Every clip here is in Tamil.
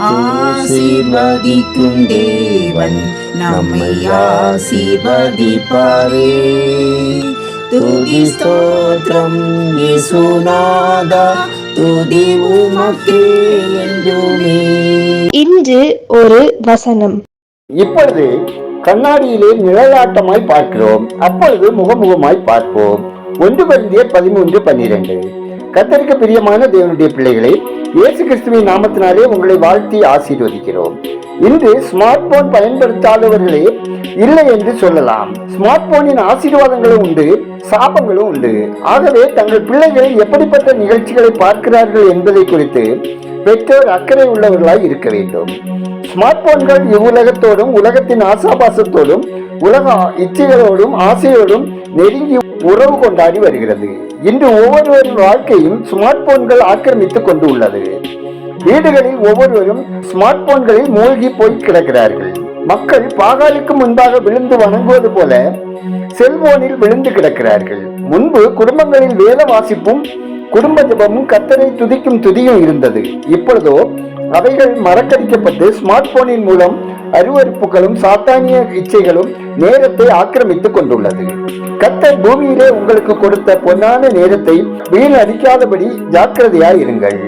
ஆசீர்வதிக்கும் தேவன் நம்மை ஆசீர்வதிப்பாரே. துதி ஸ்தோத்திரம் இயேசுநாதா, துதி உமக்கே என்றுமே. இன்று ஒரு வசனம். இப்பொழுது கண்ணாடியிலே நிழலாட்டமாய் பார்க்கிறோம், அப்பொழுது முகமுகமாய் பார்ப்போம். 1 கொரிந்தியர் 13:12. கர்த்தருக்கு பிரியமான தேவனுடைய பிள்ளைகளை, இயேசு கிறிஸ்துவின் நாமத்தினாலே உங்களை வாழ்த்தி ஆசீர்வதிக்கிறோம். இன்று ஸ்மார்ட் போன் பயன்படுத்தாதவர்களே இல்லை என்று சொல்லலாம். ஸ்மார்ட் போனின் ஆசீர்வாதங்களும் உண்டு, சாபங்களும் உண்டு. ஆகவே தங்கள் பிள்ளைகள் எப்படிப்பட்ட நிகழ்ச்சிகளை பார்க்கிறார்கள் என்பதை குறித்து பெற்றோர் அக்கறை உள்ளவர்களாய் இருக்க வேண்டும். ஸ்மார்ட் போன்கள் இவ்வுலகத்தோடும் உலகத்தின் ஆசாபாசத்தோடும் உலக இச்சைகளோடும் ஆசையோடும் நெருங்கி உறவு கொண்டாடி வருகிறது. இன்று ஒவ்வொருவரின் வாழ்க்கையும் ஸ்மார்ட் போன்கள் ஆக்கிரமித்துக் கொண்டு உள்ளது. வீடுகளில் ஒவ்வொருவரும் ஸ்மார்ட் போன்களில் மூழ்கி போய் கிடக்கிறார்கள். மக்கள் பாகாலுக்கு முன்பாக விழுந்து வணங்குவது போல செல்போனில் விழுந்து கிடக்கிறார்கள். முன்பு குடும்பங்களில் வேத வாசிப்பும் குடும்ப ஜபமும் கர்த்தரை துதிக்கும் துதியும் இருந்தது. இப்பொழுதோ அவைகள் மறக்கடிக்கப்பட்டு ஸ்மார்ட் போனின் மூலம் அருவருப்புகளும் சாத்தானிய இச்சைகளும் நேரத்தை ஆக்கிரமித்துக் கொண்டுள்ளது. கர்த்தர் பூமியிலே உங்களுக்கு கொடுத்த பொன்னான நேரத்தை வீண் அடிக்காதபடி ஜாக்கிரதையாய் இருங்கள்.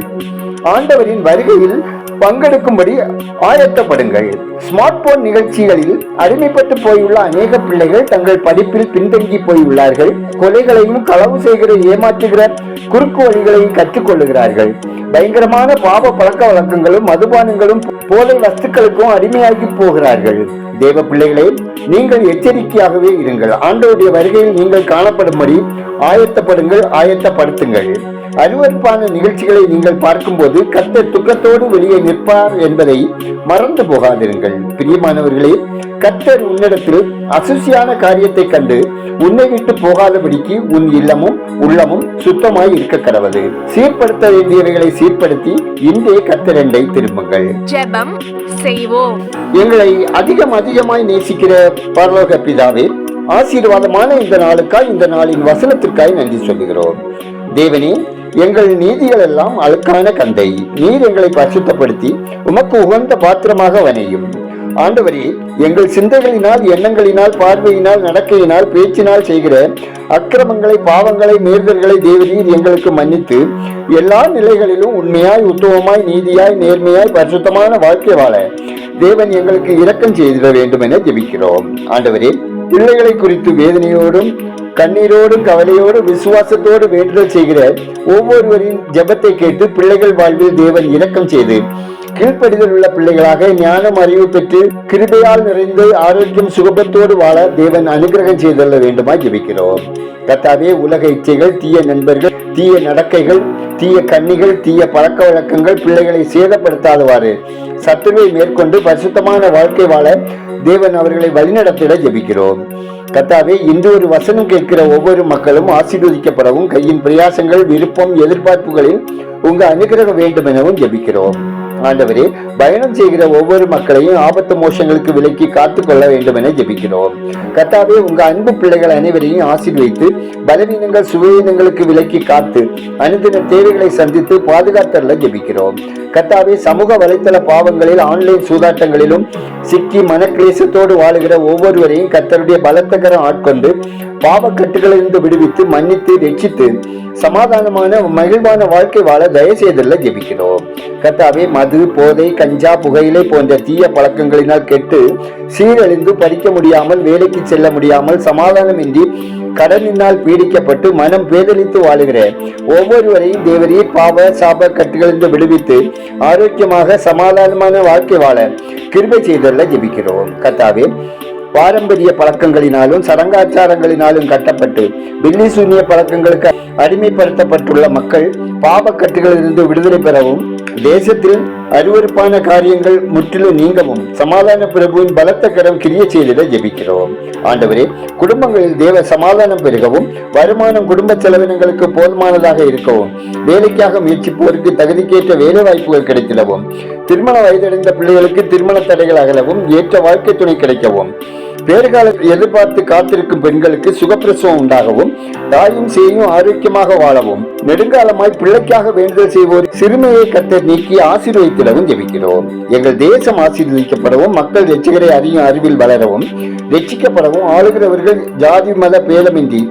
ஆண்டவரின் வருகையில் பங்கெடுக்கும்படி ஆயத்தப்படுங்கள். ஸ்மார்ட் போன் நிகழ்ச்சிகளில் அடிமைப்பட்டு போயுள்ள அநேக பிள்ளைகள் தங்கள் படிப்பில் பின்தங்கி போயுள்ளார்கள். கொலைகளையும் களவு செய்கிற ஏமாற்றுகிற குறுக்கு வழிகளையும் கற்றுக்கொள்ளுகிறார்கள். பயங்கரமான பாவ பழக்க வழக்கங்களும் மதுபானங்களும் போதை வஸ்துக்களுக்கும் அடிமையாகி போகிறார்கள். தேவ பிள்ளைகளே, நீங்கள் எச்சரிக்கையாகவே இருங்கள். ஆண்டவருடைய வருகையில் நீங்கள் காணப்படும்படி ஆயத்தப்படுங்கள், ஆயத்தப்படுத்துங்கள். அருவருப்பான நிகழ்ச்சிகளை நீங்கள் பார்க்கும்போது கர்த்தர் துக்கத்தோடு வெளியே நிற்பார் என்பதை மறந்து போகாதிருங்கள். பிரியமானவர்களே, கர்த்தர் உன்னிடத்தில் அசுசியான காரியத்தை கண்டு உன்னை விட்டு போகாதபடிக்கு உன் இல்லமும் உள்ளமும் சுத்தமாய் இருக்க கடவது. சீர்படுத்த வேண்டியவைகளை சீர்படுத்தி இன்றே கர்த்தரண்டை திரும்புங்கள். ஜெபம் செய்வோம். எங்களை அதிகமாய் நேசிக்கிற பரலோக பிதாவே, ஆசீர்வாதமான இந்த நாளுக்காய், இந்த நாளின் வசனத்திற்காய் நன்றி சொல்லுகிறோம். தேவனே, எங்கள் நீதிகள் எல்லாம் அழுக்கான கந்தை. நீர் எங்களை பரிசுத்தப்படுத்தி உமக்கு உகந்த பாத்திரமாக வனையும். ஆண்டவரே, எங்கள் சிந்தைகளினால், எண்ணங்களினால், பார்வையினால், நடக்கையினால், பேச்சினால் செய்கிற அக்கிரமங்களை, பாவங்களை, மீறுதல்களை தேவரீர் எங்களுக்கு மன்னித்து எல்லா நிலைகளிலும் உண்மையாய், உத்தமமாய், நீதியாய், நேர்மையாய், பரிசுத்தமான வாழ்க்கை வாழ தேவன் எங்களுக்கு இரக்கம் செய்திட வேண்டும் என ஜெபிக்கிறோம். ஆண்டவரே, பிள்ளைகளை குறித்து வேதனையோடும் கண்ணீரோடும் கவலையோடு விசுவாசத்தோடு வேண்டுதல் செய்கிற ஒவ்வொருவரின் ஜெபத்தை கேட்டு பிள்ளைகள் வாழ்வில் தேவன் இரக்கம் செய்து கீழ்ப்படிதல் உள்ள பிள்ளைகளாக ஞானம் அறிவு பெற்று கிருபையால் நிறைந்து ஆரோக்கியம் சுகபத்தோடு வாழ தேவன் அனுகிரகம் செய்தல்ல வேண்டுமாய் ஜெபிக்கிறோம். கர்த்தாவே, உலக இச்சைகள், தீய நண்பர்கள், தீய நடக்கைகள், தீய கண்ணிகள், தீய பழக்க வழக்கங்கள் பிள்ளைகளை சேதப்படுத்தாதவாறு சத்துருவை மேற்கொண்டு பரிசுத்தமான வாழ்க்கை வாழ தேவன் அவர்களை வழிநடத்திட ஜெபிக்கிறோம். கர்த்தாவே, இன்று ஒரு வசனம் கேட்கிற ஒவ்வொரு மக்களும் ஆசீர்வதிக்கப்படவும் கையின் பிரயாசங்கள், விருப்பம், எதிர்பார்ப்புகளில் உங்க அனுகிரகம் வேண்டும் எனவும் ஜெபிக்கிறோம். ஆண்டவரே, பயணம் செய்கிற ஒவ்வொரு மக்களையும் ஆபத்து மோசங்களுக்கு விலக்கி காத்து கொள்ள வேண்டும் என ஜெபிக்கிறோம். கர்த்தாவே, உங்க அன்பு பிள்ளைகள் அனைவரையும் ஆசீர்வதித்து பலவீனங்கள், சுகவீனங்களுக்கு விலக்கி காத்து அனுதின தேவைகளை சந்தித்து பாதுகாத்தல்ல ஜெபிக்கிறோம். கர்த்தாவே, சமூக வலைத்தள பாவங்களில், ஆன்லைன் சூதாட்டங்களிலும் சிக்கி மனக்லேசத்தோடு வாழுகிற ஒவ்வொருவரையும் கர்த்தருடைய பலத்தகரம் ஆட்கொண்டு பாவக்கட்டுகளிலிருந்து விடுவித்து மன்னித்து ரட்சித்து சமாதானமான மகிழ்வான வாழ்க்கை வாழ தயவுசெய்தல்ல ஜெபிக்கிறோம். கர்த்தாவே, மது, போதை, கஞ்சா, புகையிலை போன்ற தீய பழக்கங்களினால் கெட்டு சீரழிந்து படிக்க முடியாமல், வேலைக்கு செல்ல முடியாமல், சமாதானமின்றி கடனினால் பீடிக்கப்பட்டு மனம் பேதலித்து வாழுகிற ஒவ்வொருவரையும் தேவரீர் பாவ சாப கட்டுகளிலிருந்து விடுவித்து ஆரோக்கியமாக சமாதானமான வாழ்க்கை வாழ கிருபை செய்தல்ல ஜெபிக்கிறோம். கர்த்தாவே, பாரம்பரிய பழக்கங்களினாலும் சடங்காச்சாரங்களினாலும் கட்டப்பட்டு பில்லி சூன்ய பழக்கங்களுக்கு அடிமைப்படுத்தப்பட்டுள்ள மக்கள் பாவக்கட்டுகளிலிருந்து விடுதலை பெறவும், தேசத்தில் அருவருப்பான காரியங்கள் முற்றிலும் நீங்கவும் சமாதான பிரபுவின் பலத்த கரம் கிரிய செய்திட ஜெபிக்கிறோம். ஆண்டவரே, குடும்பங்களில் தேவ சமாதானம் பெருகவும், வருமானம் குடும்ப செலவினங்களுக்கு போதுமானதாக இருக்கவும், வேலைக்காக முயற்சிப்போருக்கு தகுதிக்கேற்ற வேலை வாய்ப்புகள் கிடைத்திடவும், திருமண வயதடைந்த பிள்ளைகளுக்கு திருமண தடைகள் அகலவும், ஏற்ற வாழ்க்கை துணை கிடைக்கவும், பேறுகால எதிர்பார்த்து காத்திருக்கும் பெண்களுக்கு சுகப்பிரசவம் உண்டாகவும் தாயும் சேயும் ஆரோக்கியமாக வாழவும் நெடுங்காலமாய் பிள்ளைக்காக வேண்டுதல் செய்வோர் சிறுமையை கர்த்தர் நீக்கி ஆசீர்வதித்திடவும் ஜெபிக்கிறோம். எங்கள் தேசம் ஆசீர்வதிக்கப்படவும் மக்கள் ரட்சிகரை அறியும் அறிவில் வளரவும் ரட்சிக்கப்படவும் ஆளுகிறவர்கள் ஜாதி மத பேதமின்றி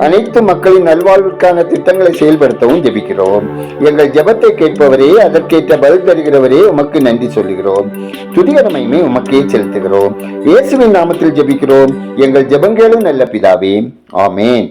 அனைத்து மக்களின் நல்வாழ்வுக்கான திட்டங்களை செயல்படுத்தவும் ஜெபிக்கிறோம். எங்கள் ஜெபத்தை கேட்பவரே, அதற்கேற்ற பதில் தருகிறவரே, உமக்கு நன்றி சொல்லுகிறோம். துதிகரமையுமே உமக்கே செலுத்துகிறோம். இயேசுவின் நாமத்தில் ஜெபிக்கிறோம் எங்கள் ஜெபங்களும் நல்ல பிதாவே, ஆமேன்.